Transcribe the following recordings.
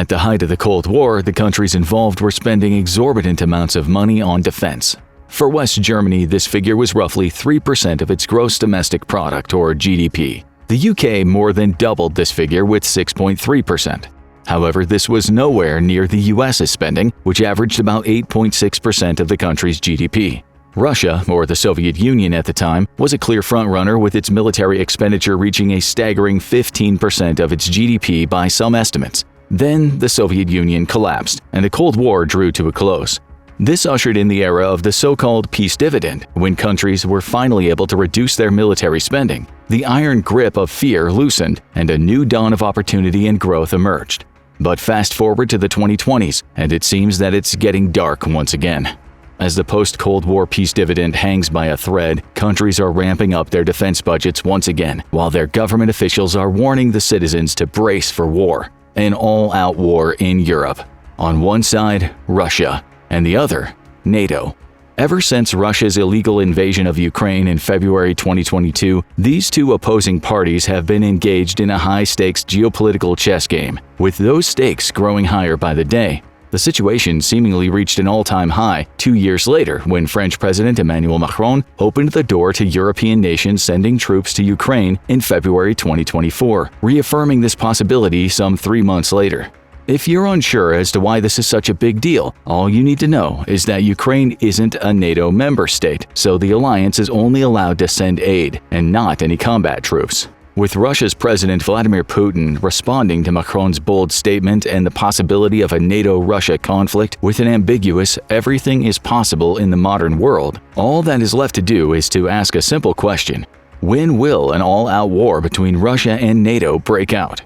At the height of the Cold War, the countries involved were spending exorbitant amounts of money on defense. For West Germany, this figure was roughly 3% of its gross domestic product, or GDP. The UK more than doubled this figure with 6.3%. However, this was nowhere near the US's spending, which averaged about 8.6% of the country's GDP. Russia, or the Soviet Union at the time, was a clear frontrunner with its military expenditure reaching a staggering 15% of its GDP by some estimates. Then, the Soviet Union collapsed, and the Cold War drew to a close. This ushered in the era of the so-called peace dividend, when countries were finally able to reduce their military spending. The iron grip of fear loosened, and a new dawn of opportunity and growth emerged. But fast forward to the 2020s, and it seems that it's getting dark once again. As the post-Cold War peace dividend hangs by a thread, countries are ramping up their defense budgets once again, while their government officials are warning the citizens to brace for war, an all-out war in Europe. On one side, Russia, and the other, NATO. Ever since Russia's illegal invasion of Ukraine in February 2022, these two opposing parties have been engaged in a high-stakes geopolitical chess game, with those stakes growing higher by the day. The situation seemingly reached an all-time high 2 years later when French President Emmanuel Macron opened the door to European nations sending troops to Ukraine in February 2024, reaffirming this possibility some 3 months later. If you're unsure as to why this is such a big deal, all you need to know is that Ukraine isn't a NATO member state, so the alliance is only allowed to send aid and not any combat troops. With Russia's President Vladimir Putin responding to Macron's bold statement and the possibility of a NATO-Russia conflict with an ambiguous "everything is possible in the modern world," all that is left to do is to ask a simple question: when will an all-out war between Russia and NATO break out?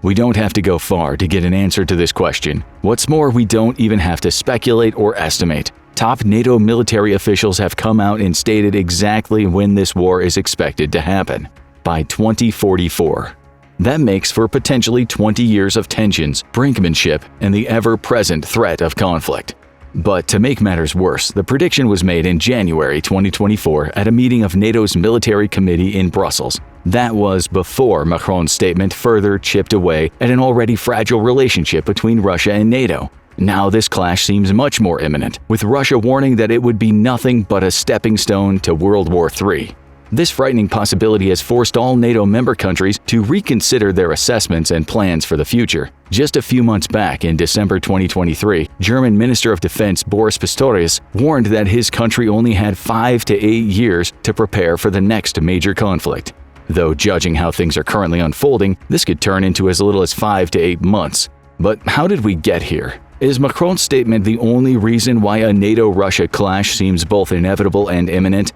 We don't have to go far to get an answer to this question. What's more, we don't even have to speculate or estimate. Top NATO military officials have come out and stated exactly when this war is expected to happen: by 2044. That makes for potentially 20 years of tensions, brinkmanship, and the ever-present threat of conflict. But to make matters worse, the prediction was made in January 2024 at a meeting of NATO's Military Committee in Brussels. That was before Macron's statement further chipped away at an already fragile relationship between Russia and NATO. Now this clash seems much more imminent, with Russia warning that it would be nothing but a stepping stone to World War III. This frightening possibility has forced all NATO member countries to reconsider their assessments and plans for the future. Just a few months back, in December 2023, German Minister of Defense Boris Pistorius warned that his country only had 5 to 8 years to prepare for the next major conflict. Though judging how things are currently unfolding, this could turn into as little as 5 to 8 months. But how did we get here? Is Macron's statement the only reason why a NATO-Russia clash seems both inevitable and imminent?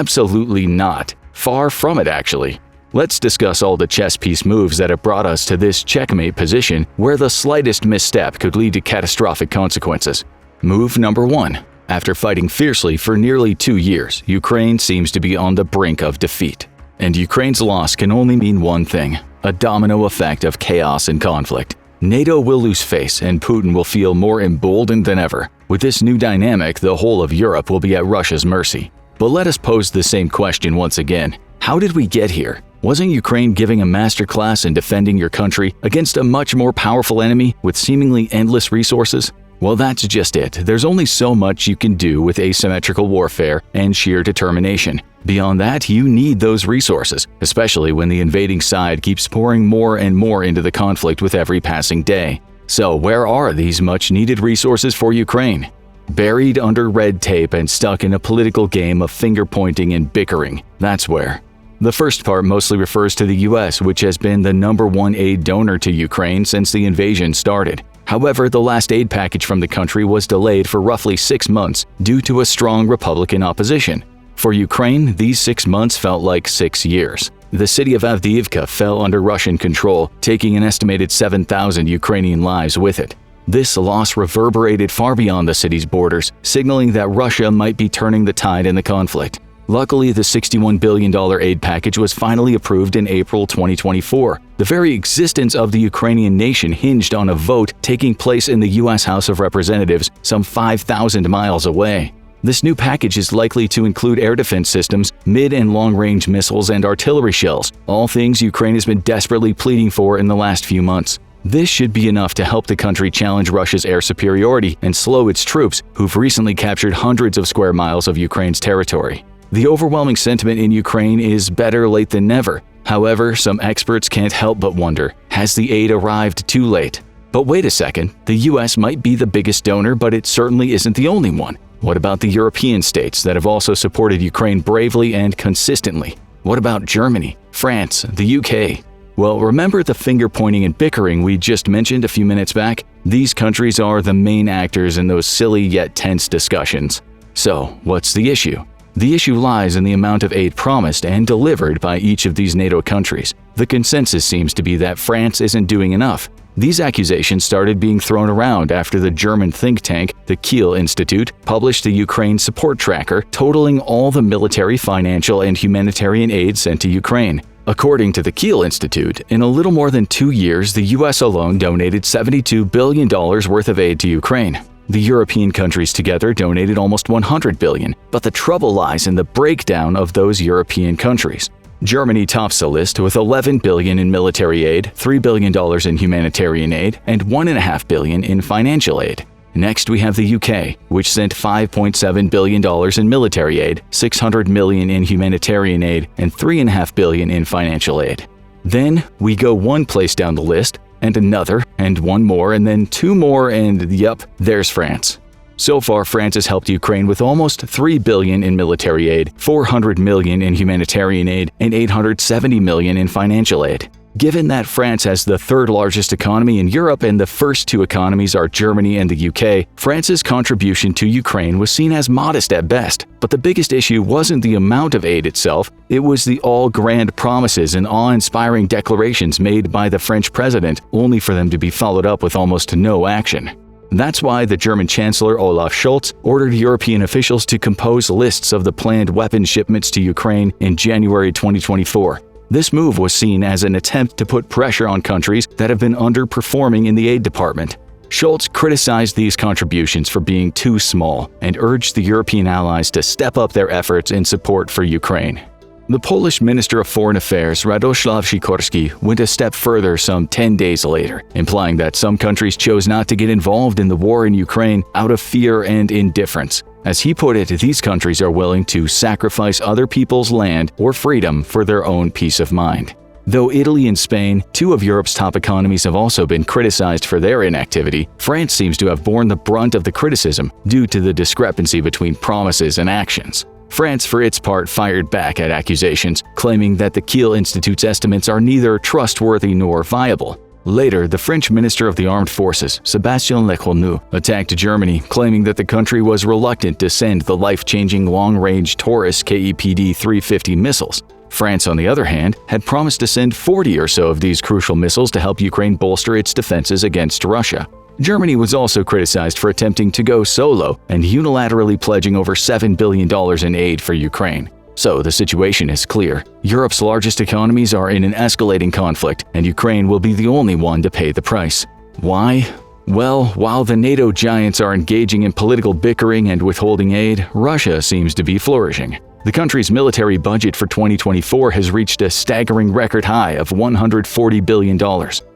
Absolutely not. Far from it, actually. Let's discuss all the chess piece moves that have brought us to this checkmate position where the slightest misstep could lead to catastrophic consequences. Move number 1. After fighting fiercely for nearly 2 years, Ukraine seems to be on the brink of defeat. And Ukraine's loss can only mean one thing: a domino effect of chaos and conflict. NATO will lose face and Putin will feel more emboldened than ever. With this new dynamic, the whole of Europe will be at Russia's mercy. But let us pose the same question once again. How did we get here? Wasn't Ukraine giving a masterclass in defending your country against a much more powerful enemy with seemingly endless resources? Well, that's just it. There's only so much you can do with asymmetrical warfare and sheer determination. Beyond that, you need those resources, especially when the invading side keeps pouring more and more into the conflict with every passing day. So where are these much-needed resources for Ukraine? Buried under red tape and stuck in a political game of finger-pointing and bickering. That's where. The first part mostly refers to the US, which has been the #1 aid donor to Ukraine since the invasion started. However, the last aid package from the country was delayed for roughly 6 months due to a strong Republican opposition. For Ukraine, these 6 months felt like 6 years. The city of Avdiivka fell under Russian control, taking an estimated 7,000 Ukrainian lives with it. This loss reverberated far beyond the city's borders, signaling that Russia might be turning the tide in the conflict. Luckily, the $61 billion aid package was finally approved in April 2024. The very existence of the Ukrainian nation hinged on a vote taking place in the U.S. House of Representatives some 5,000 miles away. This new package is likely to include air defense systems, mid- and long-range missiles, and artillery shells, all things Ukraine has been desperately pleading for in the last few months. This should be enough to help the country challenge Russia's air superiority and slow its troops, who've recently captured hundreds of square miles of Ukraine's territory. The overwhelming sentiment in Ukraine is better late than never. However, some experts can't help but wonder, has the aid arrived too late? But wait a second, the US might be the biggest donor, but it certainly isn't the only one. What about the European states that have also supported Ukraine bravely and consistently? What about Germany, France, the UK? Well, remember the finger-pointing and bickering we just mentioned a few minutes back? These countries are the main actors in those silly yet tense discussions. So, what's the issue? The issue lies in the amount of aid promised and delivered by each of these NATO countries. The consensus seems to be that France isn't doing enough. These accusations started being thrown around after the German think tank, the Kiel Institute, published the Ukraine Support Tracker, totaling all the military, financial, and humanitarian aid sent to Ukraine. According to the Kiel Institute, in a little more than 2 years, the US alone donated $72 billion worth of aid to Ukraine. The European countries together donated almost $100 billion, but the trouble lies in the breakdown of those European countries. Germany tops the list with $11 billion in military aid, $3 billion in humanitarian aid, and $1.5 billion in financial aid. Next, we have the UK, which sent $5.7 billion in military aid, $600 million in humanitarian aid, and $3.5 billion in financial aid. Then, we go one place down the list, and another, and one more, and then two more, and yup, there's France. So far, France has helped Ukraine with almost $3 billion in military aid, $400 million in humanitarian aid, and $870 million in financial aid. Given that France has the third largest economy in Europe and the first two economies are Germany and the UK, France's contribution to Ukraine was seen as modest at best. But the biggest issue wasn't the amount of aid itself, it was the all-grand promises and awe-inspiring declarations made by the French president, only for them to be followed up with almost no action. That's why the German Chancellor Olaf Scholz ordered European officials to compose lists of the planned weapons shipments to Ukraine in January 2024. This move was seen as an attempt to put pressure on countries that have been underperforming in the aid department. Scholz criticized these contributions for being too small and urged the European allies to step up their efforts in support for Ukraine. The Polish Minister of Foreign Affairs, Radosław Sikorski, went a step further some 10 days later, implying that some countries chose not to get involved in the war in Ukraine out of fear and indifference. As he put it, these countries are willing to sacrifice other people's land or freedom for their own peace of mind. Though Italy and Spain, two of Europe's top economies, have also been criticized for their inactivity, France seems to have borne the brunt of the criticism due to the discrepancy between promises and actions. France, for its part, fired back at accusations, claiming that the Kiel Institute's estimates are neither trustworthy nor viable. Later, the French Minister of the Armed Forces, Sébastien Lecornu, attacked Germany, claiming that the country was reluctant to send the life-changing long-range Taurus KEPD-350 missiles. France, on the other hand, had promised to send 40 or so of these crucial missiles to help Ukraine bolster its defenses against Russia. Germany was also criticized for attempting to go solo and unilaterally pledging over $7 billion in aid for Ukraine. So the situation is clear. Europe's largest economies are in an escalating conflict, and Ukraine will be the only one to pay the price. Why? Well, while the NATO giants are engaging in political bickering and withholding aid, Russia seems to be flourishing. The country's military budget for 2024 has reached a staggering record high of $140 billion.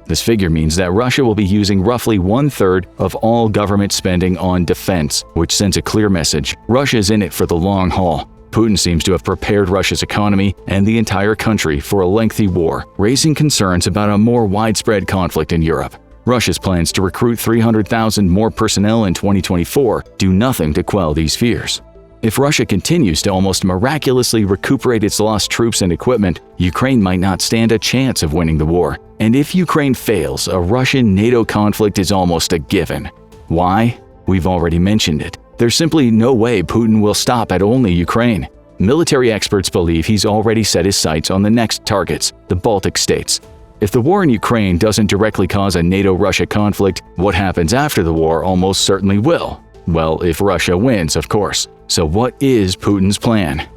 This figure means that Russia will be using roughly one-third of all government spending on defense, which sends a clear message: Russia's in it for the long haul. Putin seems to have prepared Russia's economy and the entire country for a lengthy war, raising concerns about a more widespread conflict in Europe. Russia's plans to recruit 300,000 more personnel in 2024 do nothing to quell these fears. If Russia continues to almost miraculously recuperate its lost troops and equipment, Ukraine might not stand a chance of winning the war. And if Ukraine fails, a Russian-NATO conflict is almost a given. Why? We've already mentioned it. There's simply no way Putin will stop at only Ukraine. Military experts believe he's already set his sights on the next targets, the Baltic states. If the war in Ukraine doesn't directly cause a NATO-Russia conflict, what happens after the war almost certainly will. Well, if Russia wins, of course. So what is Putin's plan?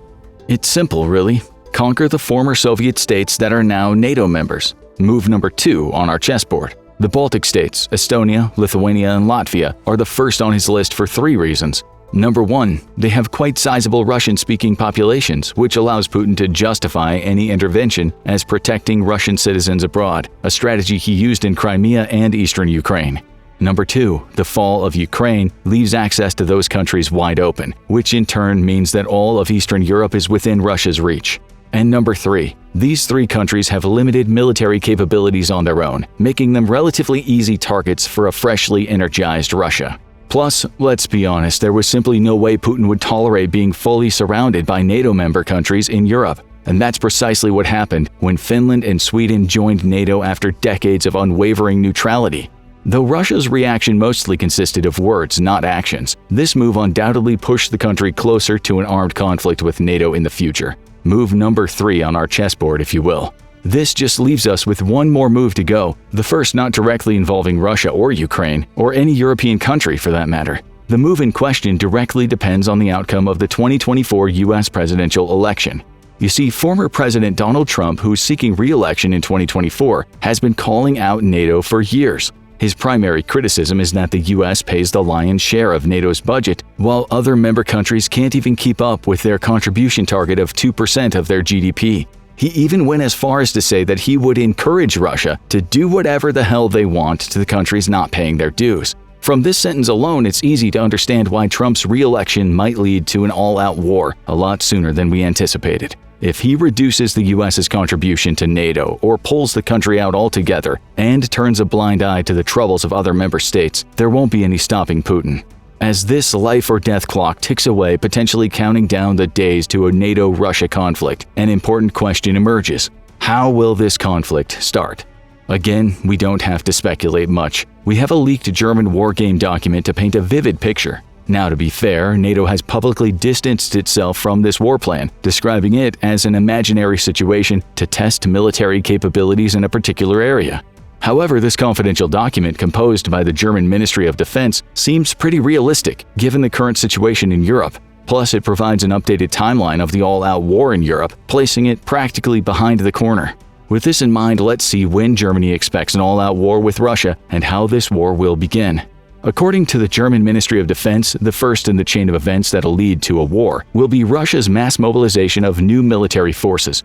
It's simple, really. Conquer the former Soviet states that are now NATO members. Move number 2 on our chessboard. The Baltic states, Estonia, Lithuania, and Latvia, are the first on his list for 3 reasons. Number 1. They have quite sizable Russian-speaking populations, which allows Putin to justify any intervention as protecting Russian citizens abroad, a strategy he used in Crimea and eastern Ukraine. Number 2. The fall of Ukraine leaves access to those countries wide open, which in turn means that all of Eastern Europe is within Russia's reach. And number 3. These 3 countries have limited military capabilities on their own, making them relatively easy targets for a freshly energized Russia. Plus, let's be honest, there was simply no way Putin would tolerate being fully surrounded by NATO member countries in Europe. And that's precisely what happened when Finland and Sweden joined NATO after decades of unwavering neutrality. Though Russia's reaction mostly consisted of words, not actions, this move undoubtedly pushed the country closer to an armed conflict with NATO in the future. Move number 3 on our chessboard, if you will. This just leaves us with one more move to go, the first not directly involving Russia or Ukraine, or any European country for that matter. The move in question directly depends on the outcome of the 2024 U.S. presidential election. You see, former President Donald Trump, who's seeking re-election in 2024, has been calling out NATO for years. His primary criticism is that the U.S. pays the lion's share of NATO's budget, while other member countries can't even keep up with their contribution target of 2% of their GDP. He even went as far as to say that he would encourage Russia to do whatever the hell they want to the countries not paying their dues. From this sentence alone, it's easy to understand why Trump's re-election might lead to an all-out war a lot sooner than we anticipated. If he reduces the U.S.'s contribution to NATO or pulls the country out altogether and turns a blind eye to the troubles of other member states, there won't be any stopping Putin. As this life-or-death clock ticks away, potentially counting down the days to a NATO-Russia conflict, an important question emerges. How will this conflict start? Again, we don't have to speculate much. We have a leaked German war game document to paint a vivid picture. Now, to be fair, NATO has publicly distanced itself from this war plan, describing it as an imaginary situation to test military capabilities in a particular area. However, this confidential document composed by the German Ministry of Defense seems pretty realistic given the current situation in Europe. Plus, it provides an updated timeline of the all-out war in Europe, placing it practically behind the corner. With this in mind, let's see when Germany expects an all-out war with Russia and how this war will begin. According to the German Ministry of Defense, the first in the chain of events that'll lead to a war will be Russia's mass mobilization of new military forces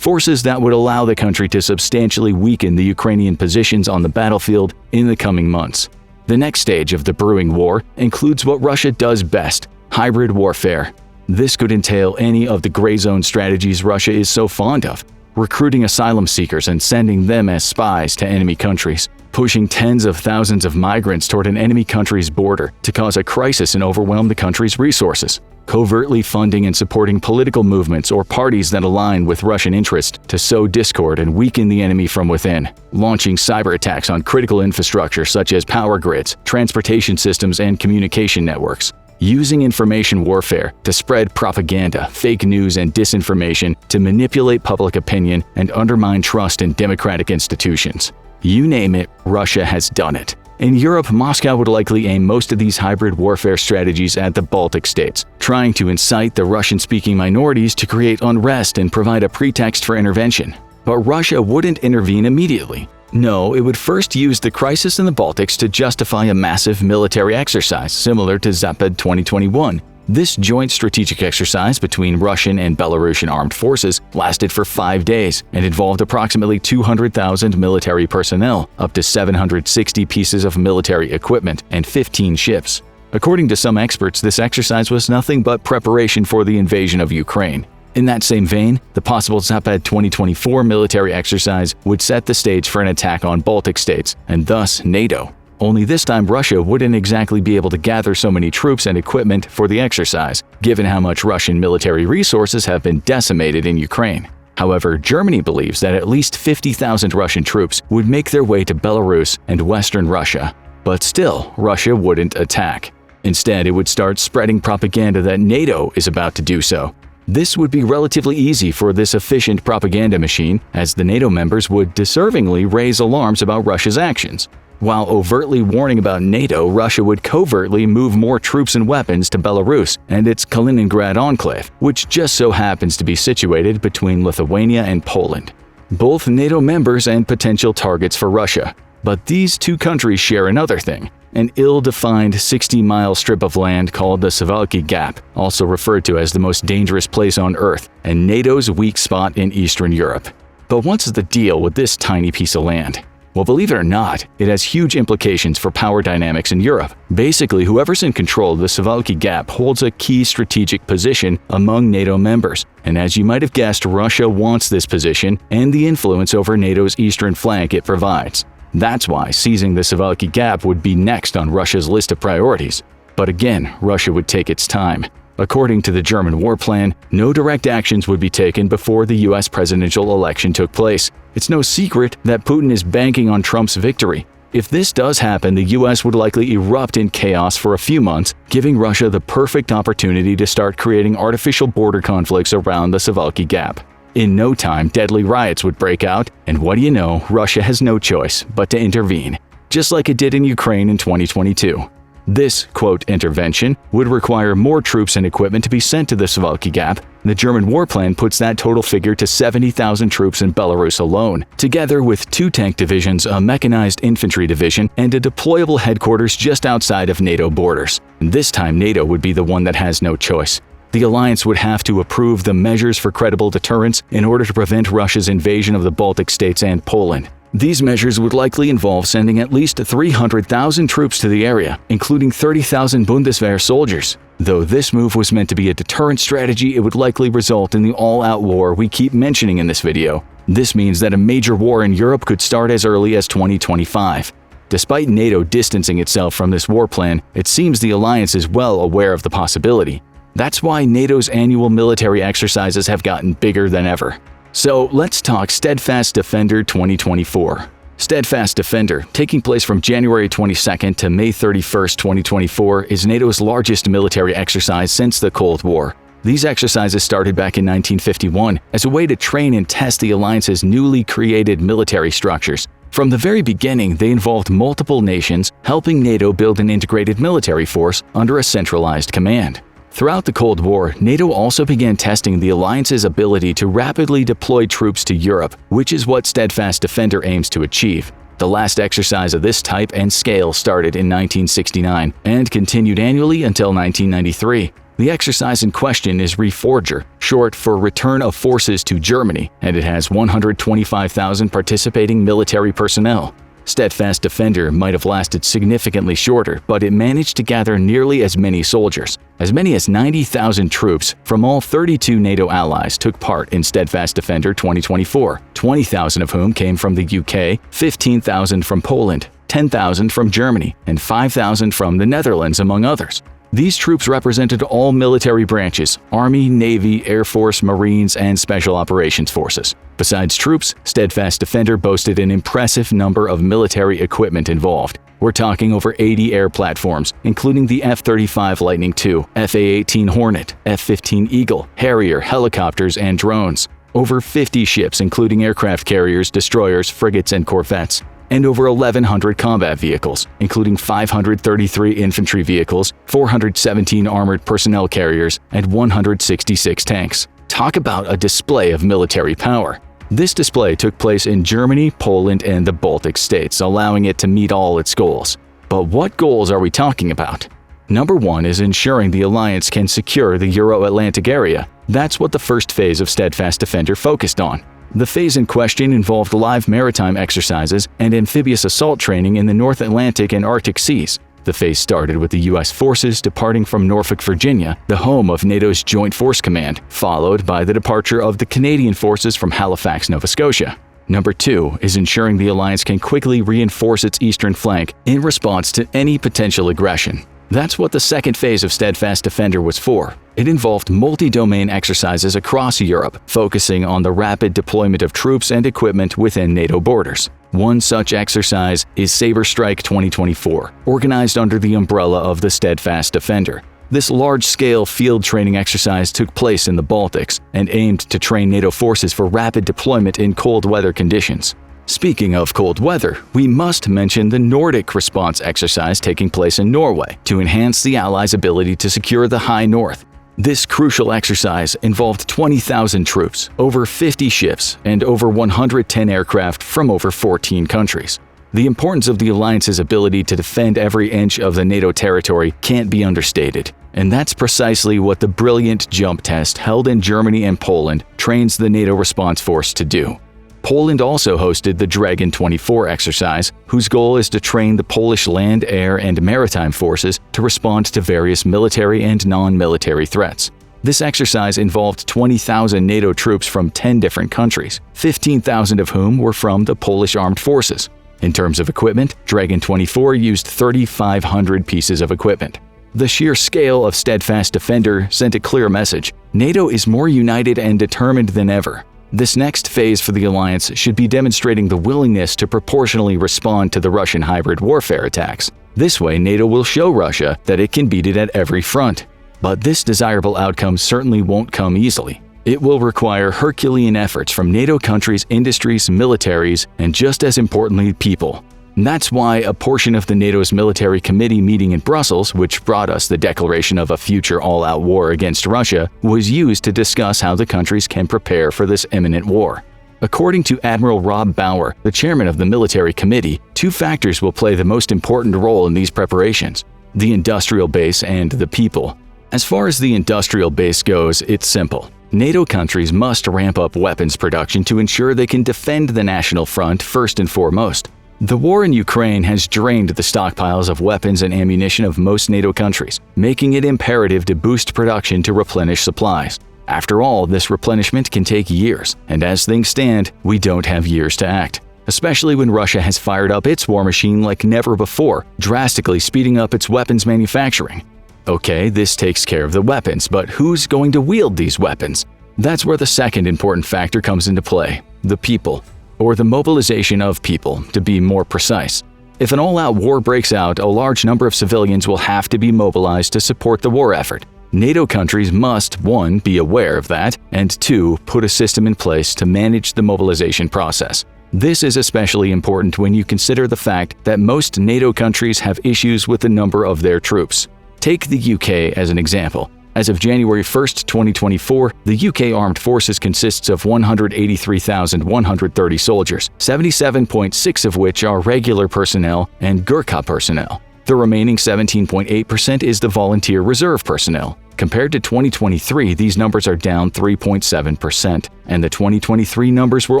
that would allow the country to substantially weaken the Ukrainian positions on the battlefield in the coming months. The next stage of the brewing war includes what Russia does best: hybrid warfare. This could entail any of the gray zone strategies Russia is so fond of: recruiting asylum seekers and sending them as spies to enemy countries, pushing tens of thousands of migrants toward an enemy country's border to cause a crisis and overwhelm the country's resources, covertly funding and supporting political movements or parties that align with Russian interests to sow discord and weaken the enemy from within, launching cyber attacks on critical infrastructure such as power grids, transportation systems, and communication networks, using information warfare to spread propaganda, fake news, and disinformation to manipulate public opinion and undermine trust in democratic institutions. You name it, Russia has done it. In Europe, Moscow would likely aim most of these hybrid warfare strategies at the Baltic states, trying to incite the Russian-speaking minorities to create unrest and provide a pretext for intervention. But Russia wouldn't intervene immediately. No, it would first use the crisis in the Baltics to justify a massive military exercise similar to Zapad 2021. This joint strategic exercise between Russian and Belarusian armed forces lasted for 5 days and involved approximately 200,000 military personnel, up to 760 pieces of military equipment, and 15 ships. According to some experts, this exercise was nothing but preparation for the invasion of Ukraine. In that same vein, the possible Zapad 2024 military exercise would set the stage for an attack on Baltic states, and thus NATO. Only this time Russia wouldn't exactly be able to gather so many troops and equipment for the exercise, given how much Russian military resources have been decimated in Ukraine. However, Germany believes that at least 50,000 Russian troops would make their way to Belarus and Western Russia. But still, Russia wouldn't attack. Instead, it would start spreading propaganda that NATO is about to do so. This would be relatively easy for this efficient propaganda machine, as the NATO members would deservingly raise alarms about Russia's actions. While overtly warning about NATO, Russia would covertly move more troops and weapons to Belarus and its Kaliningrad enclave, which just so happens to be situated between Lithuania and Poland. Both NATO members and potential targets for Russia. But these two countries share another thing. an ill-defined 60-mile strip of land called the Suwałki Gap, also referred to as the most dangerous place on Earth and NATO's weak spot in Eastern Europe. But what's the deal with this tiny piece of land? Well, believe it or not, it has huge implications for power dynamics in Europe. Basically, whoever's in control of the Suwałki Gap holds a key strategic position among NATO members. And as you might have guessed, Russia wants this position and the influence over NATO's eastern flank it provides. That's why seizing the Suwałki Gap would be next on Russia's list of priorities. But again, Russia would take its time. According to the German war plan, no direct actions would be taken before the US presidential election took place. It's no secret that Putin is banking on Trump's victory. If this does happen, the US would likely erupt in chaos for a few months, giving Russia the perfect opportunity to start creating artificial border conflicts around the Suwałki Gap. In no time, deadly riots would break out, and what do you know, Russia has no choice but to intervene, just like it did in Ukraine in 2022. This, quote, intervention would require more troops and equipment to be sent to the Suwałki Gap. The German war plan puts that total figure to 70,000 troops in Belarus alone, together with 2 tank divisions, a mechanized infantry division, and a deployable headquarters just outside of NATO borders. This time NATO would be the one that has no choice. The alliance would have to approve the measures for credible deterrence in order to prevent Russia's invasion of the Baltic states and Poland. These measures would likely involve sending at least 300,000 troops to the area, including 30,000 Bundeswehr soldiers. Though this move was meant to be a deterrent strategy, it would likely result in the all-out war we keep mentioning in this video. This means that a major war in Europe could start as early as 2025. Despite NATO distancing itself from this war plan, it seems the alliance is well aware of the possibility. That's why NATO's annual military exercises have gotten bigger than ever. So let's talk Steadfast Defender 2024. Steadfast Defender, taking place from January 22nd to May 31st, 2024, is NATO's largest military exercise since the Cold War. These exercises started back in 1951 as a way to train and test the alliance's newly created military structures. From the very beginning, they involved multiple nations, helping NATO build an integrated military force under a centralized command. Throughout the Cold War, NATO also began testing the alliance's ability to rapidly deploy troops to Europe, which is what Steadfast Defender aims to achieve. The last exercise of this type and scale started in 1969 and continued annually until 1993. The exercise in question is Reforger, short for Return of Forces to Germany, and it has 125,000 participating military personnel. Steadfast Defender might have lasted significantly shorter, but it managed to gather nearly as many soldiers. As many as 90,000 troops from all 32 NATO allies took part in Steadfast Defender 2024, 20,000 of whom came from the UK, 15,000 from Poland, 10,000 from Germany, and 5,000 from the Netherlands, among others. These troops represented all military branches: Army, Navy, Air Force, Marines, and Special Operations Forces. Besides troops, Steadfast Defender boasted an impressive number of military equipment involved. We're talking over 80 air platforms, including the F-35 Lightning II, F/A-18 Hornet, F-15 Eagle, Harrier, helicopters, and drones. Over 50 ships, including aircraft carriers, destroyers, frigates, and corvettes. And over 1,100 combat vehicles, including 533 infantry vehicles, 417 armored personnel carriers, and 166 tanks. Talk about a display of military power. This display took place in Germany, Poland, and the Baltic states, allowing it to meet all its goals. But what goals are we talking about? Number 1 is ensuring the alliance can secure the Euro-Atlantic area. That's what the first phase of Steadfast Defender focused on. The phase in question involved live maritime exercises and amphibious assault training in the North Atlantic and Arctic seas. The phase started with the U.S. forces departing from Norfolk, Virginia, the home of NATO's Joint Force Command, followed by the departure of the Canadian forces from Halifax, Nova Scotia. Number 2 is ensuring the alliance can quickly reinforce its eastern flank in response to any potential aggression. That's what the second phase of Steadfast Defender was for. It involved multi-domain exercises across Europe, focusing on the rapid deployment of troops and equipment within NATO borders. One such exercise is Sabre Strike 2024, organized under the umbrella of the Steadfast Defender. This large-scale field training exercise took place in the Baltics and aimed to train NATO forces for rapid deployment in cold weather conditions. Speaking of cold weather, we must mention the Nordic response exercise taking place in Norway to enhance the Allies' ability to secure the High North. This crucial exercise involved 20,000 troops, over 50 ships, and over 110 aircraft from over 14 countries. The importance of the alliance's ability to defend every inch of the NATO territory can't be understated, and that's precisely what the brilliant jump test held in Germany and Poland trains the NATO response force to do. Poland also hosted the Dragon 24 exercise, whose goal is to train the Polish land, air, and maritime forces to respond to various military and non-military threats. This exercise involved 20,000 NATO troops from 10 different countries, 15,000 of whom were from the Polish armed forces. In terms of equipment, Dragon 24 used 3,500 pieces of equipment. The sheer scale of Steadfast Defender sent a clear message: NATO is more united and determined than ever. This next phase for the alliance should be demonstrating the willingness to proportionally respond to the Russian hybrid warfare attacks. This way, NATO will show Russia that it can beat it at every front. But this desirable outcome certainly won't come easily. It will require Herculean efforts from NATO countries, industries, militaries, and just as importantly, people. And that's why a portion of the NATO's military committee meeting in Brussels, which brought us the declaration of a future all-out war against Russia, was used to discuss how the countries can prepare for this imminent war. According to Admiral Rob Bauer, the chairman of the military committee, two factors will play the most important role in these preparations: the industrial base and the people. As far as the industrial base goes, it's simple. NATO countries must ramp up weapons production to ensure they can defend the national front first and foremost. The war in Ukraine has drained the stockpiles of weapons and ammunition of most NATO countries, making it imperative to boost production to replenish supplies. After all, this replenishment can take years, and as things stand, we don't have years to act, especially when Russia has fired up its war machine like never before, drastically speeding up its weapons manufacturing. Okay, this takes care of the weapons, but who's going to wield these weapons? That's where the second important factor comes into play: the people, or the mobilization of people, to be more precise. If an all-out war breaks out, a large number of civilians will have to be mobilized to support the war effort. NATO countries must, 1, be aware of that, and 2, put a system in place to manage the mobilization process. This is especially important when you consider the fact that most NATO countries have issues with the number of their troops. Take the UK as an example. As of January 1, 2024, the UK Armed Forces consists of 183,130 soldiers, 77.6% of which are regular personnel and Gurkha personnel. The remaining 17.8% is the volunteer reserve personnel. Compared to 2023, these numbers are down 3.7%, and the 2023 numbers were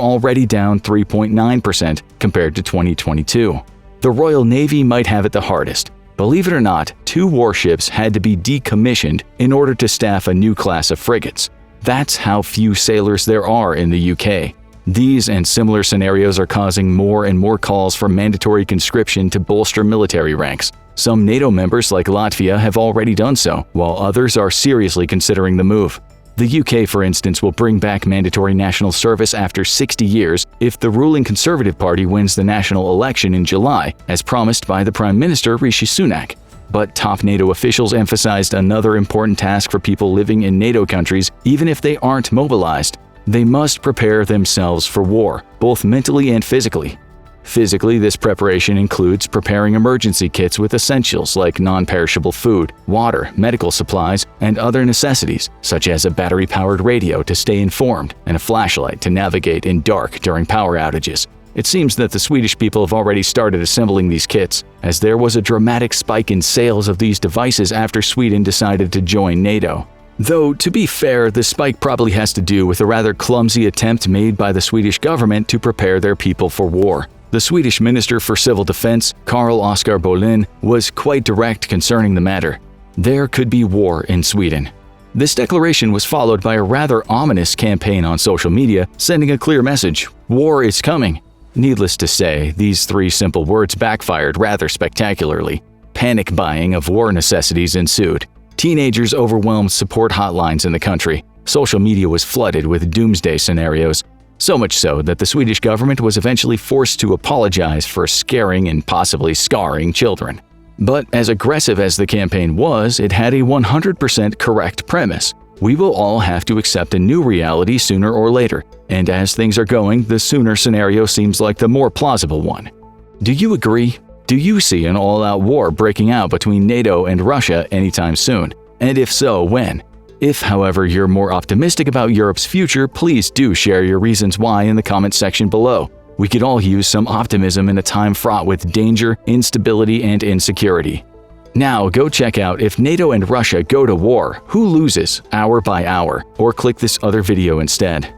already down 3.9% compared to 2022. The Royal Navy might have it the hardest. Believe it or not, 2 warships had to be decommissioned in order to staff a new class of frigates. That's how few sailors there are in the UK. These and similar scenarios are causing more and more calls for mandatory conscription to bolster military ranks. Some NATO members like Latvia have already done so, while others are seriously considering the move. The UK, for instance, will bring back mandatory national service after 60 years if the ruling Conservative Party wins the national election in July, as promised by the Prime Minister Rishi Sunak. But top NATO officials emphasized another important task for people living in NATO countries, even if they aren't mobilized. They must prepare themselves for war, both mentally and physically. Physically, this preparation includes preparing emergency kits with essentials like non-perishable food, water, medical supplies, and other necessities, such as a battery-powered radio to stay informed and a flashlight to navigate in dark during power outages. It seems that the Swedish people have already started assembling these kits, as there was a dramatic spike in sales of these devices after Sweden decided to join NATO. Though, to be fair, the spike probably has to do with a rather clumsy attempt made by the Swedish government to prepare their people for war. The Swedish Minister for Civil Defense, Carl Oskar Bolin, was quite direct concerning the matter. There could be war in Sweden. This declaration was followed by a rather ominous campaign on social media, sending a clear message: war is coming. Needless to say, these 3 simple words backfired rather spectacularly. Panic buying of war necessities ensued. Teenagers overwhelmed support hotlines in the country. Social media was flooded with doomsday scenarios. So much so that the Swedish government was eventually forced to apologize for scaring and possibly scarring children. But as aggressive as the campaign was, it had a 100% correct premise. We will all have to accept a new reality sooner or later, and as things are going, the sooner scenario seems like the more plausible one. Do you agree? Do you see an all-out war breaking out between NATO and Russia anytime soon? And if so, when? If, however, you're more optimistic about Europe's future, please do share your reasons why in the comment section below. We could all use some optimism in a time fraught with danger, instability, and insecurity. Now go check out if NATO and Russia go to war, who loses, hour by hour, or click this other video instead.